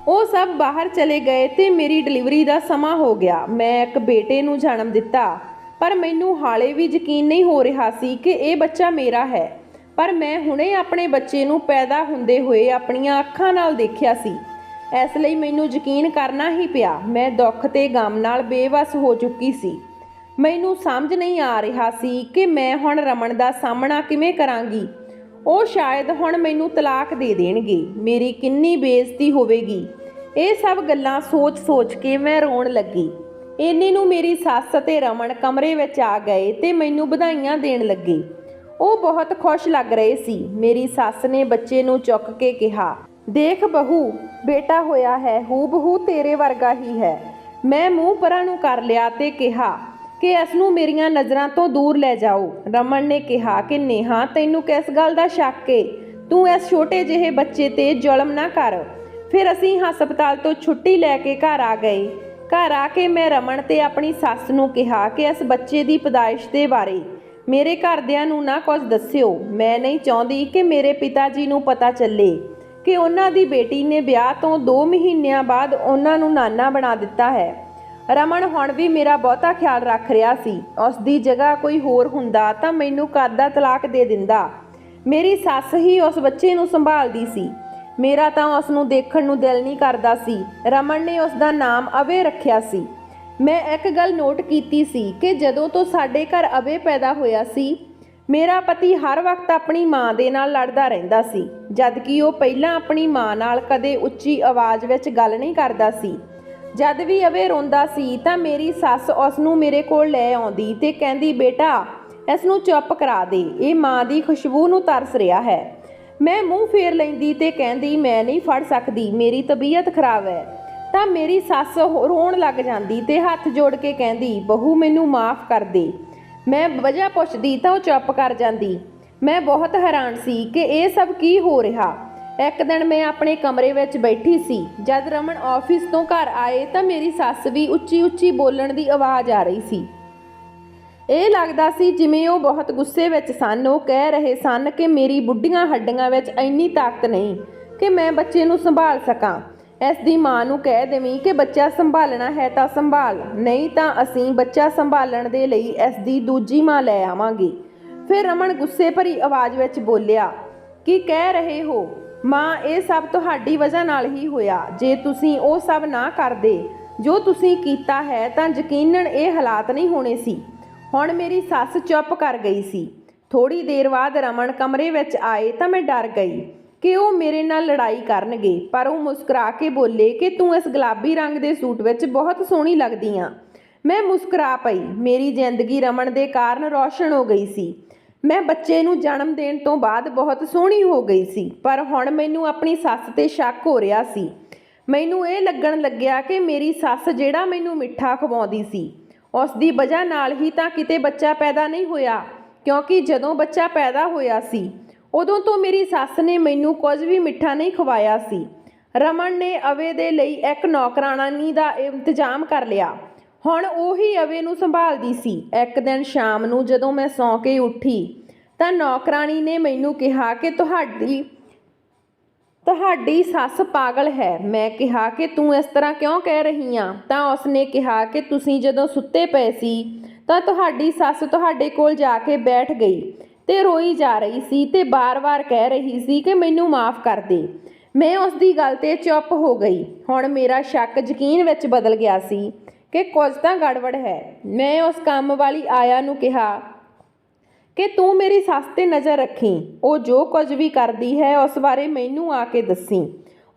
ਉਹ ਸਭ ਬਾਹਰ ਚਲੇ ਗਏ ਤੇ ਮੇਰੀ ਡਿਲੀਵਰੀ ਦਾ ਸਮਾਂ ਹੋ ਗਿਆ। ਮੈਂ ਇੱਕ ਬੇਟੇ ਨੂੰ ਜਨਮ ਦਿੱਤਾ, ਪਰ ਮੈਨੂੰ ਹਾਲੇ ਵੀ ਯਕੀਨ ਨਹੀਂ ਹੋ ਰਿਹਾ ਸੀ ਕਿ ਇਹ ਬੱਚਾ ਮੇਰਾ ਹੈ। ਪਰ ਮੈਂ ਹੁਣੇ ਆਪਣੇ ਬੱਚੇ ਨੂੰ ਪੈਦਾ ਹੁੰਦੇ ਹੋਏ ਆਪਣੀਆਂ ਅੱਖਾਂ ਨਾਲ ਦੇਖਿਆ ਸੀ, ਇਸ ਲਈ ਮੈਨੂੰ ਯਕੀਨ ਕਰਨਾ ਹੀ ਪਿਆ। ਮੈਂ ਦੁੱਖ ਤੇ ਗਮ ਨਾਲ ਬੇਵੱਸ ਹੋ ਚੁੱਕੀ ਸੀ। ਮੈਨੂੰ ਸਮਝ ਨਹੀਂ ਆ ਰਿਹਾ ਸੀ ਕਿ ਮੈਂ ਹੁਣ ਰਮਨ ਦਾ ਸਾਹਮਣਾ ਕਿਵੇਂ ਕਰਾਂਗੀ। ਉਹ ਸ਼ਾਇਦ ਹੁਣ ਮੈਨੂੰ ਤਲਾਕ ਦੇ ਦੇਣਗੇ। ਮੇਰੀ ਕਿੰਨੀ ਬੇਇੱਜ਼ਤੀ ਹੋਵੇਗੀ। ਇਹ ਸਭ ਗੱਲਾਂ ਸੋਚ ਕੇ ਮੈਂ ਰੋਣ ਲੱਗੀ। ਇੰਨੇ ਨੂੰ ਮੇਰੀ ਸੱਸ ਅਤੇ ਰਮਨ ਕਮਰੇ ਵਿੱਚ ਆ ਗਏ ਤੇ ਮੈਨੂੰ ਵਧਾਈਆਂ ਦੇਣ ਲੱਗੇ। ਉਹ ਬਹੁਤ ਖੁਸ਼ ਲੱਗ ਰਹੇ ਸੀ। ਮੇਰੀ ਸੱਸ ਨੇ ਬੱਚੇ ਨੂੰ ਚੁੱਕ ਕੇ ਕਿਹਾ, ਦੇਖ ਬਹੂ, ਬੇਟਾ ਹੋਇਆ ਹੈ, ਹੂਬਹੂ ਤੇਰੇ ਵਰਗਾ ਹੀ ਹੈ। ਮੈਂ ਮੂੰਹ ਪਰਾਂ ਨੂੰ ਕਰ ਲਿਆ ਤੇ ਕਿਹਾ ਕਿ ਇਸ ਨੂੰ ਮੇਰੀਆਂ ਨਜ਼ਰਾਂ ਤੋਂ ਦੂਰ ਲੈ ਜਾਓ। ਰਮਨ ਨੇ ਕਿਹਾ ਕਿ ਨੇਹਾ, ਤੈਨੂੰ ਕਿਸ ਗੱਲ ਦਾ ਸ਼ੱਕ ਏ? ਤੂੰ ਇਸ ਛੋਟੇ ਜਿਹੇ ਬੱਚੇ ਤੇ ਜ਼ੁਲਮ ਨਾ ਕਰ। ਫਿਰ ਅਸੀਂ ਹਸਪਤਾਲ ਤੋਂ ਛੁੱਟੀ ਲੈ ਕੇ ਘਰ ਆ ਗਏ। ਘਰ ਆ ਕੇ ਮੈਂ ਰਮਨ ਤੇ ਆਪਣੀ ਸੱਸ ਨੂੰ ਕਿਹਾ ਕਿ ਇਸ ਬੱਚੇ ਦੀ ਪੈਦਾਇਸ਼ ਦੇ ਬਾਰੇ ਮੇਰੇ ਘਰਦਿਆਂ ਨੂੰ ਨਾ ਕੁਝ ਦੱਸਿਓ। ਮੈਂ ਨਹੀਂ ਚਾਹੁੰਦੀ ਕਿ ਮੇਰੇ ਪਿਤਾ ਜੀ ਨੂੰ ਪਤਾ ਚੱਲੇ ਕਿ ਉਹਨਾਂ ਦੀ ਬੇਟੀ ਨੇ ਵਿਆਹ ਤੋਂ 2 ਮਹੀਨਿਆਂ ਬਾਅਦ ਉਹਨਾਂ ਨੂੰ ਨਾਨਾ ਬਣਾ ਦਿੱਤਾ ਹੈ। ਰਮਨ ਹੁਣ ਵੀ ਮੇਰਾ ਬਹੁਤਾ ਖਿਆਲ ਰੱਖ ਰਿਹਾ ਸੀ। ਉਸ ਦੀ ਜਗ੍ਹਾ ਕੋਈ ਹੋਰ ਹੁੰਦਾ ਤਾਂ ਮੈਨੂੰ ਕਦ ਦਾ ਤਲਾਕ ਦੇ ਦਿੰਦਾ। ਮੇਰੀ ਸੱਸ ਹੀ ਉਸ ਬੱਚੇ ਨੂੰ ਸੰਭਾਲਦੀ ਸੀ। ਮੇਰਾ ਤਾਂ ਉਸ ਨੂੰ ਦੇਖਣ ਨੂੰ ਦਿਲ ਨਹੀਂ ਕਰਦਾ ਸੀ। ਰਮਨ ਨੇ ਉਸ ਦਾ ਨਾਮ ਅਵੇ ਰੱਖਿਆ ਸੀ। ਮੈਂ ਇੱਕ ਗੱਲ ਨੋਟ ਕੀਤੀ ਸੀ ਕਿ ਜਦੋਂ ਤੋਂ ਸਾਡੇ ਘਰ ਅਵੇ ਪੈਦਾ ਹੋਇਆ ਸੀ, ਮੇਰਾ ਪਤੀ ਹਰ ਵਕਤ ਆਪਣੀ ਮਾਂ ਦੇ ਨਾਲ ਲੜਦਾ ਰਹਿੰਦਾ ਸੀ, ਜਦਕਿ ਉਹ ਪਹਿਲਾਂ ਆਪਣੀ ਮਾਂ ਨਾਲ ਕਦੇ ਉੱਚੀ ਆਵਾਜ਼ ਵਿੱਚ ਗੱਲ ਨਹੀਂ ਕਰਦਾ ਸੀ। ਜਦ ਵੀ ਅਵੇ ਰੋਂਦਾ ਸੀ ਤਾਂ ਮੇਰੀ ਸੱਸ ਉਸ ਨੂੰ ਮੇਰੇ ਕੋਲ ਲੈ ਆਉਂਦੀ ਤੇ ਕਹਿੰਦੀ, ਬੇਟਾ ਇਸ ਨੂੰ ਚੁੱਪ ਕਰਾ ਦੇ, ਇਹ ਮਾਂ ਦੀ ਖੁਸ਼ਬੂ ਨੂੰ ਤਰਸ ਰਿਹਾ ਹੈ। ਮੈਂ ਮੂੰਹ ਫੇਰ ਲੈਂਦੀ ਤੇ ਕਹਿੰਦੀ, ਮੈਂ ਨਹੀਂ ਫੜ ਸਕਦੀ, ਮੇਰੀ ਤਬੀਅਤ ਖਰਾਬ ਹੈ। ਤਾਂ ਮੇਰੀ ਸੱਸ ਰੋਣ ਲੱਗ ਜਾਂਦੀ ਤੇ ਹੱਥ ਜੋੜ ਕੇ ਕਹਿੰਦੀ, ਬਹੂ ਮੈਨੂੰ ਮਾਫ਼ ਕਰ ਦੇ। ਮੈਂ ਵਜ੍ਹਾ ਪੁੱਛਦੀ ਤਾਂ ਉਹ ਚੁੱਪ ਕਰ ਜਾਂਦੀ। ਮੈਂ ਬਹੁਤ ਹੈਰਾਨ ਸੀ ਕਿ ਇਹ ਸਭ ਕੀ ਹੋ ਰਿਹਾ। ਇੱਕ ਦਿਨ ਮੈਂ ਆਪਣੇ ਕਮਰੇ ਵਿੱਚ ਬੈਠੀ ਸੀ। ਜਦ ਰਮਨ ਆਫਿਸ ਤੋਂ ਘਰ ਆਏ ਤਾਂ ਮੇਰੀ ਸੱਸ ਵੀ ਉੱਚੀ ਉੱਚੀ ਬੋਲਣ ਦੀ ਆਵਾਜ਼ ਆ ਰਹੀ ਸੀ। ਇਹ ਲੱਗਦਾ ਸੀ ਜਿਵੇਂ ਉਹ ਬਹੁਤ ਗੁੱਸੇ ਵਿੱਚ ਸਨ। ਉਹ ਕਹਿ ਰਹੇ ਸਨ ਕਿ ਮੇਰੀ ਬੁੱਢੀਆਂ ਹੱਡੀਆਂ ਵਿੱਚ ਇੰਨੀ ਤਾਕਤ ਨਹੀਂ ਕਿ ਮੈਂ ਬੱਚੇ ਨੂੰ ਸੰਭਾਲ ਸਕਾਂ। ਇਸ ਦੀ ਮਾਂ ਨੂੰ ਕਹਿ ਦੇਵੀਂ ਕਿ ਬੱਚਾ ਸੰਭਾਲਣਾ ਹੈ ਤਾਂ ਸੰਭਾਲ, ਨਹੀਂ ਤਾਂ ਅਸੀਂ ਬੱਚਾ ਸੰਭਾਲਣ ਦੇ ਲਈ ਇਸ ਦੀ ਦੂਜੀ ਮਾਂ ਲੈ ਆਵਾਂਗੇ। ਫਿਰ ਰਮਨ ਗੁੱਸੇ ਭਰੀ ਆਵਾਜ਼ ਵਿੱਚ ਬੋਲਿਆ, ਕੀ ਕਹਿ ਰਹੇ ਹੋ ਮਾਂ? ਇਹ ਸਭ ਤੁਹਾਡੀ ਵਜ੍ਹਾ ਨਾਲ ਹੀ ਹੋਇਆ। ਜੇ ਤੁਸੀਂ ਉਹ ਸਭ ਨਾ ਕਰਦੇ ਜੋ ਤੁਸੀਂ ਕੀਤਾ ਹੈ ਤਾਂ ਯਕੀਨਨ ਇਹ ਹਾਲਾਤ ਨਹੀਂ ਹੋਣੇ ਸੀ। ਹੁਣ ਮੇਰੀ ਸੱਸ ਚੁੱਪ ਕਰ ਗਈ ਸੀ। ਥੋੜੀ ਦੇਰ ਬਾਅਦ ਰਮਨ ਕਮਰੇ ਵਿੱਚ ਆਏ ਤਾਂ ਮੈਂ ਡਰ ਗਈ ਕਿ ਉਹ ਮੇਰੇ ਨਾਲ ਲੜਾਈ ਕਰਨਗੇ, ਪਰ ਉਹ ਮੁਸਕਰਾ ਕੇ ਬੋਲੇ ਕਿ ਤੂੰ ਇਸ ਗੁਲਾਬੀ ਰੰਗ ਦੇ ਸੂਟ ਵਿੱਚ ਬਹੁਤ ਸੋਹਣੀ ਲੱਗਦੀ ਆਂ। ਮੈਂ ਮੁਸਕਰਾ ਪਈ। ਮੇਰੀ ਜ਼ਿੰਦਗੀ ਰਮਨ ਦੇ ਕਾਰਨ ਰੌਸ਼ਨ ਹੋ ਗਈ ਸੀ। ਮੈਂ ਬੱਚੇ ਨੂੰ ਜਨਮ ਦੇਣ ਤੋਂ ਬਾਅਦ ਬਹੁਤ ਸੋਹਣੀ ਹੋ ਗਈ ਸੀ, ਪਰ ਹੁਣ ਮੈਨੂੰ ਆਪਣੀ ਸੱਸ ਤੇ ਸ਼ੱਕ ਹੋ ਰਿਹਾ ਸੀ। ਮੈਨੂੰ ਇਹ ਲੱਗਣ ਲੱਗਿਆ ਕਿ ਮੇਰੀ ਸੱਸ ਜਿਹੜਾ ਮੈਨੂੰ ਮਿੱਠਾ ਖਵਾਉਂਦੀ ਸੀ, ਉਸ ਦੀ ਵਜ੍ਹਾ ਨਾਲ ਹੀ ਤਾਂ ਕਿਤੇ ਬੱਚਾ ਪੈਦਾ ਨਹੀਂ ਹੋਇਆ, ਕਿਉਂਕਿ ਜਦੋਂ ਬੱਚਾ ਪੈਦਾ ਹੋਇਆ ਸੀ ਉਦੋਂ ਤੋਂ ਮੇਰੀ ਸੱਸ ਨੇ ਮੈਨੂੰ ਕੁਝ ਵੀ ਮਿੱਠਾ ਨਹੀਂ ਖਵਾਇਆ ਸੀ। ਰਮਨ ਨੇ ਅਵੇ ਦੇ ਲਈ ਇੱਕ ਨੌਕਰਾਣੀ ਦਾ ਇੰਤਜ਼ਾਮ ਕਰ ਲਿਆ। ਹੁਣ ਉਹੀ ਅਵੇ ਨੂੰ ਸੰਭਾਲਦੀ ਸੀ। ਇੱਕ ਦਿਨ ਸ਼ਾਮ ਨੂੰ ਜਦੋਂ ਮੈਂ ਸੌਂ ਕੇ ਉੱਠੀ ਤਾਂ ਨੌਕਰਾਣੀ ਨੇ ਮੈਨੂੰ ਕਿਹਾ ਕਿ ਤੁਹਾਡੀ ਸੱਸ ਪਾਗਲ ਹੈ। ਮੈਂ ਕਿਹਾ ਕਿ ਤੂੰ ਇਸ ਤਰ੍ਹਾਂ ਕਿਉਂ ਕਹਿ ਰਹੀ ਆਂ? ਤਾਂ ਉਸਨੇ ਕਿਹਾ ਕਿ ਤੁਸੀਂ ਜਦੋਂ ਸੁੱਤੇ ਪਏ ਸੀ ਤਾਂ ਤੁਹਾਡੀ ਸੱਸ ਤੁਹਾਡੇ ਕੋਲ ਜਾ ਕੇ ਬੈਠ ਗਈ ਤੇ ਰੋਈ ਜਾ ਰਹੀ ਸੀ ਤੇ ਬਾਰ-ਬਾਰ ਕਹਿ ਰਹੀ ਸੀ ਕਿ ਮੈਨੂੰ ਮਾਫ਼ ਕਰ ਦੇ। ਮੈਂ ਉਸ ਦੀ ਗੱਲ ਤੇ ਚੁੱਪ ਹੋ ਗਈ। ਹੁਣ ਮੇਰਾ ਸ਼ੱਕ ਯਕੀਨ ਵਿੱਚ ਬਦਲ ਗਿਆ ਸੀ ਕਿ ਕੁਝ ਤਾਂ ਗੜਬੜ ਹੈ। ਮੈਂ ਉਸ ਕੰਮ ਵਾਲੀ ਆਇਆ ਨੂੰ ਕਿਹਾ ਕਿ ਤੂੰ ਮੇਰੀ ਸੱਸ ਤੇ ਨਜ਼ਰ ਰੱਖੀ, ਉਹ ਜੋ ਕੁਝ ਵੀ ਕਰਦੀ ਹੈ ਉਸ ਬਾਰੇ ਮੈਨੂੰ ਆ ਕੇ ਦੱਸੀ।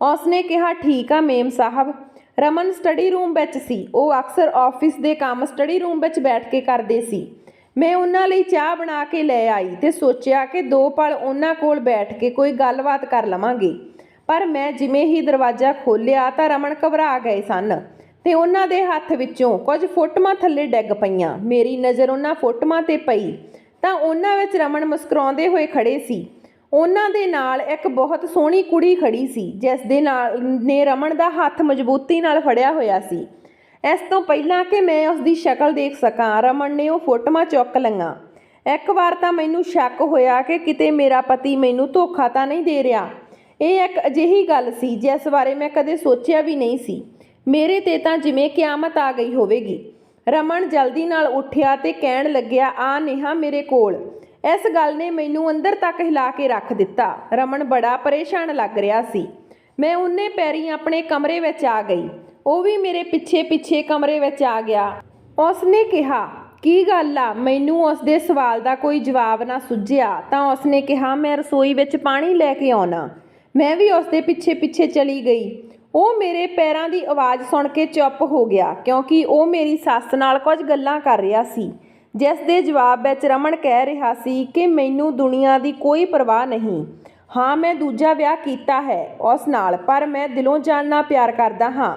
ਉਸਨੇ ਕਿਹਾ, ਠੀਕ ਆ ਮੇਮ ਸਾਹਿਬ। ਰਮਨ ਸਟੱਡੀ ਰੂਮ ਵਿੱਚ ਸੀ। ਉਹ ਅਕਸਰ ਆਫਿਸ ਦੇ ਕੰਮ ਸਟੱਡੀ ਰੂਮ ਵਿੱਚ ਬੈਠ ਕੇ ਕਰਦੇ ਸੀ। ਮੈਂ ਉਹਨਾਂ ਲਈ ਚਾਹ ਬਣਾ ਕੇ ਲੈ ਆਈ ਤੇ ਸੋਚਿਆ ਕਿ 2 ਪਲ ਉਹਨਾਂ ਕੋਲ ਬੈਠ ਕੇ ਕੋਈ ਗੱਲਬਾਤ ਕਰ ਲਵਾਂਗੇ, ਪਰ ਮੈਂ ਜਿਵੇਂ ਹੀ ਦਰਵਾਜ਼ਾ ਖੋਲ੍ਹਿਆ ਤਾਂ ਰਮਨ ਘਬਰਾ ਗਏ ਸਨ ਤੇ ਉਹਨਾਂ ਦੇ ਹੱਥ ਵਿੱਚੋਂ ਕੁਝ ਫੋਟੋਆਂ ਥੱਲੇ ਡਿੱਗ ਪਈਆਂ। ਮੇਰੀ ਨਜ਼ਰ ਉਹਨਾਂ ਫੋਟੋਆਂ ਤੇ ਪਈ ਤਾਂ ਉਹਨਾਂ ਵਿੱਚ ਰਮਨ ਮੁਸਕਰਾਉਂਦੇ ਹੋਏ ਖੜੇ ਸੀ। ਉਹਨਾਂ ਦੇ ਨਾਲ ਇੱਕ ਬਹੁਤ ਸੋਹਣੀ ਕੁੜੀ ਖੜੀ ਸੀ ਜਿਸ ਦੇ ਨਾਲ ਨੇ ਰਮਨ ਦਾ ਹੱਥ ਮਜ਼ਬੂਤੀ ਨਾਲ ਫੜਿਆ ਹੋਇਆ ਸੀ। ਇਸ ਤੋਂ ਪਹਿਲਾਂ ਕਿ ਮੈਂ ਉਸ ਦੀ ਸ਼ਕਲ ਦੇਖ ਸਕਾਂ, ਰਮਨ ਨੇ ਉਹ ਫੋਟੋਆਂ ਚੁੱਕ ਲਈਆਂ। ਇੱਕ ਵਾਰ ਤਾਂ ਮੈਨੂੰ ਸ਼ੱਕ ਹੋਇਆ ਕਿ ਕਿਤੇ ਮੇਰਾ ਪਤੀ ਮੈਨੂੰ ਧੋਖਾ ਤਾਂ ਨਹੀਂ ਦੇ ਰਿਹਾ। ਇਹ ਇੱਕ ਅਜਿਹੀ ਗੱਲ ਸੀ ਜਿਸ ਬਾਰੇ ਮੈਂ ਕਦੇ ਸੋਚਿਆ ਵੀ ਨਹੀਂ ਸੀ। ਮੇਰੇ ਤੇ ਤਾਂ ਜਿਵੇਂ ਕਿਆਮਤ ਆ ਗਈ ਹੋਵੇਗੀ। ਰਮਨ ਜਲਦੀ ਨਾਲ ਉੱਠਿਆ ਤੇ ਕਹਿਣ ਲੱਗਿਆ, ਆ ਨੇਹਾ ਮੇਰੇ ਕੋਲ। ਇਸ ਗੱਲ ਨੇ ਮੈਨੂੰ ਅੰਦਰ ਤੱਕ ਹਿਲਾ ਕੇ ਰੱਖ ਦਿੱਤਾ। ਰਮਨ ਬੜਾ ਪਰੇਸ਼ਾਨ ਲੱਗ ਰਿਹਾ ਸੀ। ਮੈਂ ਉਹਨੇ ਪੈਰੀਂ ਆਪਣੇ ਕਮਰੇ ਵਿੱਚ ਆ ਗਈ। ਉਹ ਵੀ ਮੇਰੇ ਪਿੱਛੇ ਪਿੱਛੇ ਕਮਰੇ ਵਿੱਚ ਆ ਗਿਆ। ਉਸਨੇ ਕਿਹਾ, ਕੀ ਗੱਲ ਆ? ਮੈਨੂੰ ਉਸ ਦੇ ਸਵਾਲ ਦਾ ਕੋਈ ਜਵਾਬ ਨਾ ਸੁੱਝਿਆ ਤਾਂ ਉਸਨੇ ਕਿਹਾ, ਮੈਂ ਰਸੋਈ ਵਿੱਚ ਪਾਣੀ ਲੈ ਕੇ ਆਉਣਾ। ਮੈਂ ਵੀ ਉਸ ਦੇ ਪਿੱਛੇ ਪਿੱਛੇ ਚਲੀ ਗਈ। ਉਹ ਮੇਰੇ ਪੈਰਾਂ ਦੀ ਆਵਾਜ਼ ਸੁਣ ਕੇ ਚੁੱਪ ਹੋ ਗਿਆ ਕਿਉਂਕਿ ਉਹ ਮੇਰੀ ਸੱਸ ਨਾਲ ਕੁਝ ਗੱਲਾਂ ਕਰ ਰਿਹਾ ਸੀ, ਜਿਸ ਦੇ ਜਵਾਬ ਵਿੱਚ ਰਮਨ ਕਹਿ ਰਿਹਾ ਸੀ ਕਿ ਮੈਨੂੰ ਦੁਨੀਆ ਦੀ ਕੋਈ ਪਰਵਾਹ ਨਹੀਂ। ਹਾਂ, ਮੈਂ ਦੂਜਾ ਵਿਆਹ ਕੀਤਾ ਹੈ ਉਸ ਨਾਲ, ਪਰ ਮੈਂ ਦਿਲੋਂ ਜਾਨਣਾ ਪਿਆਰ ਕਰਦਾ ਹਾਂ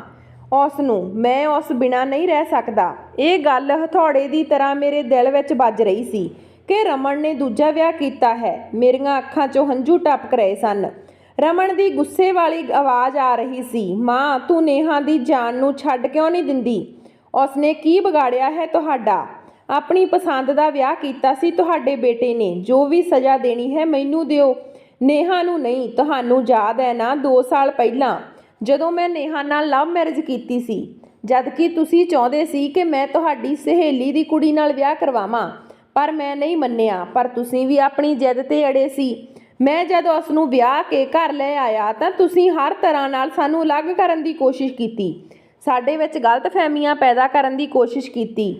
ਉਸ ਨੂੰ। ਮੈਂ ਉਸ ਬਿਨਾਂ ਨਹੀਂ ਰਹਿ ਸਕਦਾ। ਇਹ ਗੱਲ ਹਥੌੜੇ ਦੀ ਤਰ੍ਹਾਂ ਮੇਰੇ ਦਿਲ ਵਿੱਚ ਵੱਜ ਰਹੀ ਸੀ ਕਿ ਰਮਨ ਨੇ ਦੂਜਾ ਵਿਆਹ ਕੀਤਾ ਹੈ। ਮੇਰੀਆਂ ਅੱਖਾਂ 'ਚੋਂ ਹੰਝੂ ਟਪਕ ਰਹੇ ਸਨ। ਰਮਨ ਦੀ ਗੁੱਸੇ ਵਾਲੀ ਆਵਾਜ਼ ਆ ਰਹੀ ਸੀ, ਮਾਂ ਤੂੰ ਨੇਹਾ ਦੀ ਜਾਨ ਨੂੰ ਛੱਡ ਕਿਉਂ ਨਹੀਂ ਦਿੰਦੀ? ਉਸਨੇ ਕੀ ਵਿਗਾੜਿਆ ਹੈ ਤੁਹਾਡਾ? ਆਪਣੀ ਪਸੰਦ ਦਾ ਵਿਆਹ ਕੀਤਾ ਸੀ ਤੁਹਾਡੇ ਬੇਟੇ ਨੇ। ਜੋ ਵੀ ਸਜ਼ਾ ਦੇਣੀ ਹੈ ਮੈਨੂੰ ਦਿਓ, ਨੇਹਾ ਨੂੰ ਨਹੀਂ। ਤੁਹਾਨੂੰ ਯਾਦ ਹੈ ਨਾ 2 ਸਾਲ ਪਹਿਲਾਂ ਜਦੋਂ ਮੈਂ ਨੇਹਾ ਨਾਲ ਲਵ ਮੈਰਿਜ ਕੀਤੀ ਸੀ, ਜਦ ਕਿ ਤੁਸੀਂ ਚਾਹੁੰਦੇ ਸੀ ਕਿ ਮੈਂ ਤੁਹਾਡੀ ਸਹੇਲੀ ਦੀ ਕੁੜੀ ਨਾਲ ਵਿਆਹ ਕਰਵਾਵਾਂ, ਪਰ ਮੈਂ ਨਹੀਂ ਮੰਨਿਆ। ਪਰ ਤੁਸੀਂ ਵੀ ਆਪਣੀ ਜਿੱਦ 'ਤੇ ਅੜੇ ਸੀ। ਮੈਂ ਜਦ ਉਸ ਨੂੰ ਵਿਆਹ ਕੇ ਘਰ ਲੈ ਆਇਆ ਤਾਂ ਤੁਸੀਂ ਹਰ ਤਰ੍ਹਾਂ ਨਾਲ ਸਾਨੂੰ ਅਲੱਗ ਕਰਨ ਦੀ ਕੋਸ਼ਿਸ਼ ਕੀਤੀ, ਸਾਡੇ ਵਿੱਚ ਗਲਤਫਹਿਮੀਆਂ ਪੈਦਾ ਕਰਨ ਦੀ ਕੋਸ਼ਿਸ਼ ਕੀਤੀ।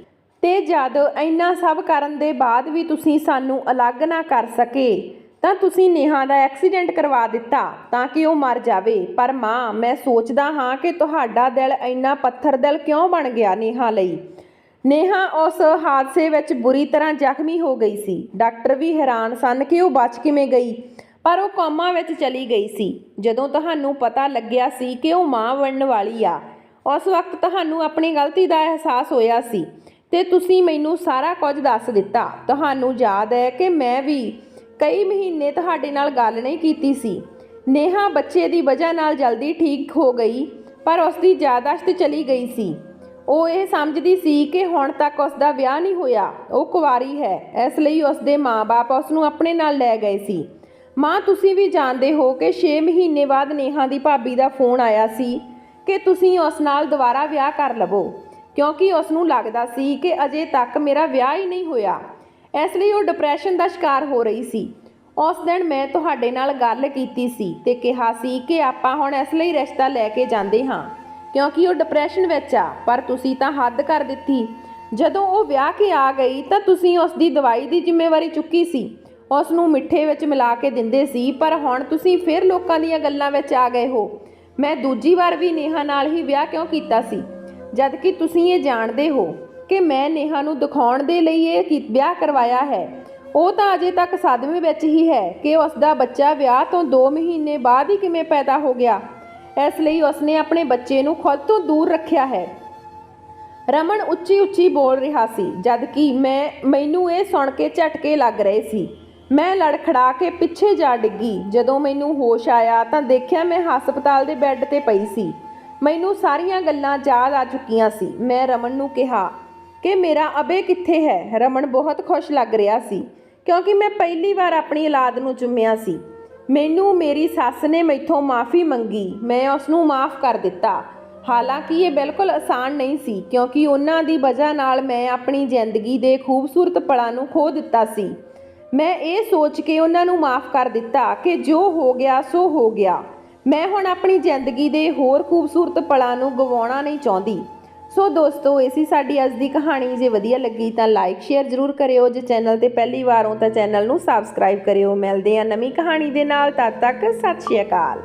ਤੇ ਜਦ ਇੰਨਾ ਸਭ ਕਰਨ ਦੇ ਬਾਅਦ ਵੀ ਤੁਸੀਂ ਸਾਨੂੰ ਅਲੱਗ ਨਾ ਕਰ ਸਕੇ ਤਾਂ ਤੁਸੀਂ ਨੇਹਾ ਦਾ ਐਕਸੀਡੈਂਟ ਕਰਵਾ ਦਿੱਤਾ ਤਾਂ ਕਿ ਉਹ ਮਰ ਜਾਵੇ। ਪਰ ਮਾਂ, ਮੈਂ ਸੋਚਦਾ ਹਾਂ ਕਿ ਤੁਹਾਡਾ ਦਿਲ ਇੰਨਾ ਪੱਥਰ ਦਿਲ ਕਿਉਂ ਬਣ ਗਿਆ ਨੇਹਾ ਲਈ? ਨੇਹਾ ਉਸ ਹਾਦਸੇ ਵਿੱਚ ਬੁਰੀ ਤਰ੍ਹਾਂ ਜ਼ਖਮੀ ਹੋ ਗਈ ਸੀ। ਡਾਕਟਰ ਵੀ ਹੈਰਾਨ ਸਨ ਕਿ ਉਹ ਬਚ ਕਿਵੇਂ ਗਈ, ਪਰ ਉਹ ਕੋਮਾ ਵਿੱਚ ਚਲੀ ਗਈ ਸੀ। ਜਦੋਂ ਤੁਹਾਨੂੰ ਪਤਾ ਲੱਗਿਆ ਸੀ ਕਿ ਉਹ ਮਾਂ ਬਣਨ ਵਾਲੀ ਆ, ਉਸ ਵਕਤ ਤੁਹਾਨੂੰ ਆਪਣੀ ਗਲਤੀ ਦਾ ਅਹਿਸਾਸ ਹੋਇਆ ਸੀ ਤੇ ਤੁਸੀਂ ਮੈਨੂੰ ਸਾਰਾ ਕੁਝ ਦੱਸ ਦਿੱਤਾ। ਤੁਹਾਨੂੰ ਯਾਦ ਹੈ ਕਿ ਮੈਂ ਵੀ ਕਈ ਮਹੀਨੇ ਤੁਹਾਡੇ ਨਾਲ ਗੱਲ ਨਹੀਂ ਕੀਤੀ ਸੀ। ਨੇਹਾ ਬੱਚੇ ਦੀ ਵਜ੍ਹਾ ਨਾਲ ਜਲਦੀ ਠੀਕ ਹੋ ਗਈ, ਪਰ ਉਸ ਦੀ ਯਾਦਾਸ਼ਤ ਚਲੀ ਗਈ ਸੀ। ਉਹ ਇਹ ਸਮਝਦੀ ਸੀ ਕਿ ਹੁਣ ਤੱਕ ਉਸ ਦਾ ਵਿਆਹ ਨਹੀਂ ਹੋਇਆ, ਉਹ ਕੁਆਰੀ ਹੈ। ਇਸ ਲਈ ਉਸ ਦੇ ਮਾਂ-ਬਾਪ ਉਸ ਨੂੰ ਆਪਣੇ ਨਾਲ ਲੈ ਗਏ ਸੀ। ਮਾਂ, ਤੁਸੀਂ ਵੀ ਜਾਣਦੇ ਹੋ ਕਿ 6 ਮਹੀਨੇ ਬਾਅਦ ਨੇਹਾ ਦੀ ਭਾਬੀ ਦਾ ਫੋਨ ਆਇਆ ਸੀ ਕਿ ਤੁਸੀਂ ਉਸ ਨਾਲ ਦੁਬਾਰਾ ਵਿਆਹ ਕਰ ਲਵੋ, ਕਿਉਂਕਿ ਉਸ ਨੂੰ ਲੱਗਦਾ ਸੀ ਕਿ ਅਜੇ ਤੱਕ ਮੇਰਾ ਵਿਆਹ ਹੀ ਨਹੀਂ ਹੋਇਆ। ਇਸ ਲਈ ਉਹ ਡਿਪਰੈਸ਼ਨ ਦਾ ਸ਼ਿਕਾਰ ਹੋ ਰਹੀ ਸੀ। ਉਸ ਦਿਨ ਮੈਂ ਤੁਹਾਡੇ ਨਾਲ ਗੱਲ ਕੀਤੀ ਸੀ ਤੇ ਕਿਹਾ ਸੀ ਕਿ ਆਪਾਂ ਹੁਣ ਇਸ ਲਈ ਰਿਸ਼ਤਾ ਲੈ ਕੇ ਜਾਂਦੇ ਹਾਂ ਕਿਉਂਕਿ ਉਹ ਡਿਪਰੈਸ਼ਨ ਵਿੱਚ ਆ, ਪਰ ਤੁਸੀਂ ਤਾਂ ਹੱਦ ਕਰ ਦਿੱਤੀ। ਜਦੋਂ ਉਹ ਵਿਆਹ ਕੇ ਆ ਗਈ ਤਾਂ ਤੁਸੀਂ ਉਸ ਦੀ ਦਵਾਈ ਦੀ ਜ਼ਿੰਮੇਵਾਰੀ ਚੁੱਕੀ ਸੀ, ਉਸ ਨੂੰ ਮਿੱਠੇ ਵਿੱਚ ਮਿਲਾ ਕੇ ਦਿੰਦੇ ਸੀ, ਪਰ ਹੁਣ ਤੁਸੀਂ ਫਿਰ ਲੋਕਾਂ ਦੀਆਂ ਗੱਲਾਂ ਵਿੱਚ ਆ ਗਏ ਹੋ। ਮੈਂ ਦੂਜੀ ਵਾਰ ਵੀ ਨੇਹਾ ਨਾਲ ਹੀ ਵਿਆਹ ਕਿਉਂ ਕੀਤਾ ਸੀ, ਜਦ ਕਿ ਤੁਸੀਂ ਇਹ ਜਾਣਦੇ ਹੋ ਕਿ ਮੈਂ ਨੇਹਾ ਨੂੰ ਦਿਖਾਉਣ ਦੇ ਲਈ ਇਹ ਵਿਆਹ ਕਰਵਾਇਆ ਹੈ। ਉਹ ਤਾਂ ਅਜੇ ਤੱਕ ਸਦਮੇ ਵਿੱਚ ਹੀ ਹੈ ਕਿ ਉਸ ਦਾ ਬੱਚਾ ਵਿਆਹ ਤੋਂ 2 ਮਹੀਨੇ ਬਾਅਦ ਹੀ ਕਿਵੇਂ ਪੈਦਾ ਹੋ ਗਿਆ। ਇਸ ਲਈ ਉਸਨੇ ਆਪਣੇ ਬੱਚੇ ਨੂੰ ਖੁਦ ਤੋਂ ਦੂਰ ਰੱਖਿਆ ਹੈ। ਰਮਨ ਉੱਚੀ ਉੱਚੀ ਬੋਲ ਰਿਹਾ ਸੀ, ਜਦ ਕਿ ਮੈਨੂੰ ਇਹ ਸੁਣ ਕੇ ਝਟਕੇ ਲੱਗ ਰਹੇ ਸੀ। ਮੈਂ ਲੜਖੜਾ ਕੇ ਪਿੱਛੇ ਜਾ ਡਿੱਗੀ। ਜਦੋਂ ਮੈਨੂੰ ਹੋਸ਼ ਆਇਆ ਤਾਂ ਦੇਖਿਆ ਮੈਂ ਹਸਪਤਾਲ ਦੇ ਬੈੱਡ 'ਤੇ ਪਈ ਸੀ। ਮੈਨੂੰ ਸਾਰੀਆਂ ਗੱਲਾਂ ਯਾਦ ਆ ਚੁੱਕੀਆਂ ਸੀ। ਮੈਂ ਰਮਨ ਨੂੰ ਕਿਹਾ ਕਿ ਮੇਰਾ ਅਬੇ ਕਿੱਥੇ ਹੈ। ਰਮਨ ਬਹੁਤ ਖੁਸ਼ ਲੱਗ ਰਿਹਾ ਸੀ ਕਿਉਂਕਿ ਮੈਂ ਪਹਿਲੀ ਵਾਰ ਆਪਣੀ ਔਲਾਦ ਨੂੰ ਚੁੰਮਿਆ ਸੀ। ਮੈਨੂੰ ਮੇਰੀ ਸੱਸ ਨੇ ਮੈਥੋਂ ਮਾफ़ੀ ਮੰਗੀ, ਮੈਂ ਉਸ ਨੂੰ ਮਾफ़ ਕਰ ਦਿੱਤਾ। ਹਾਲਾਂਕਿ ਇਹ ਬਿਲਕੁਲ ਆਸਾਨ ਨਹੀਂ ਸੀ ਕਿਉਂਕਿ ਉਹਨਾਂ ਦੀ ਵਜ੍ਹਾ ਨਾਲ ਮੈਂ ਆਪਣੀ ਜ਼ਿੰਦਗੀ ਦੇ ਖੂਬਸੂਰਤ ਪਲਾਂ ਨੂੰ ਖੋ ਦਿੱਤਾ ਸੀ। ਮੈਂ ਇਹ ਸੋਚ ਕੇ ਉਹਨਾਂ ਨੂੰ ਮਾफ़ ਕਰ ਦਿੱਤਾ ਕਿ ਜੋ ਹੋ ਗਿਆ ਸੋ ਹੋ ਗਿਆ। ਮੈਂ ਹੁਣ ਆਪਣੀ ਜ਼ਿੰਦਗੀ ਦੇ ਹੋਰ ਖੂਬਸੂਰਤ ਪਲਾਂ ਨੂੰ ਗਵਾਉਣਾ ਨਹੀਂ ਚਾਹੁੰਦੀ। ਸੋ ਦੋਸਤੋ, ਇਹ ਸੀ ਸਾਡੀ ਅੱਜ ਦੀ ਕਹਾਣੀ। ਜੇ ਵਧੀਆ ਲੱਗੀ ਤਾਂ ਲਾਈਕ ਸ਼ੇਅਰ ਜ਼ਰੂਰ ਕਰਿਓ। ਜੇ ਚੈਨਲ 'ਤੇ ਪਹਿਲੀ ਵਾਰ ਹੋ ਤਾਂ ਚੈਨਲ ਨੂੰ ਸਬਸਕ੍ਰਾਈਬ ਕਰਿਓ। ਮਿਲਦੇ ਹਾਂ ਨਵੀਂ ਕਹਾਣੀ ਦੇ ਨਾਲ, ਤਦ ਤੱਕ ਸਤਿ ਸ਼੍ਰੀ ਅਕਾਲ।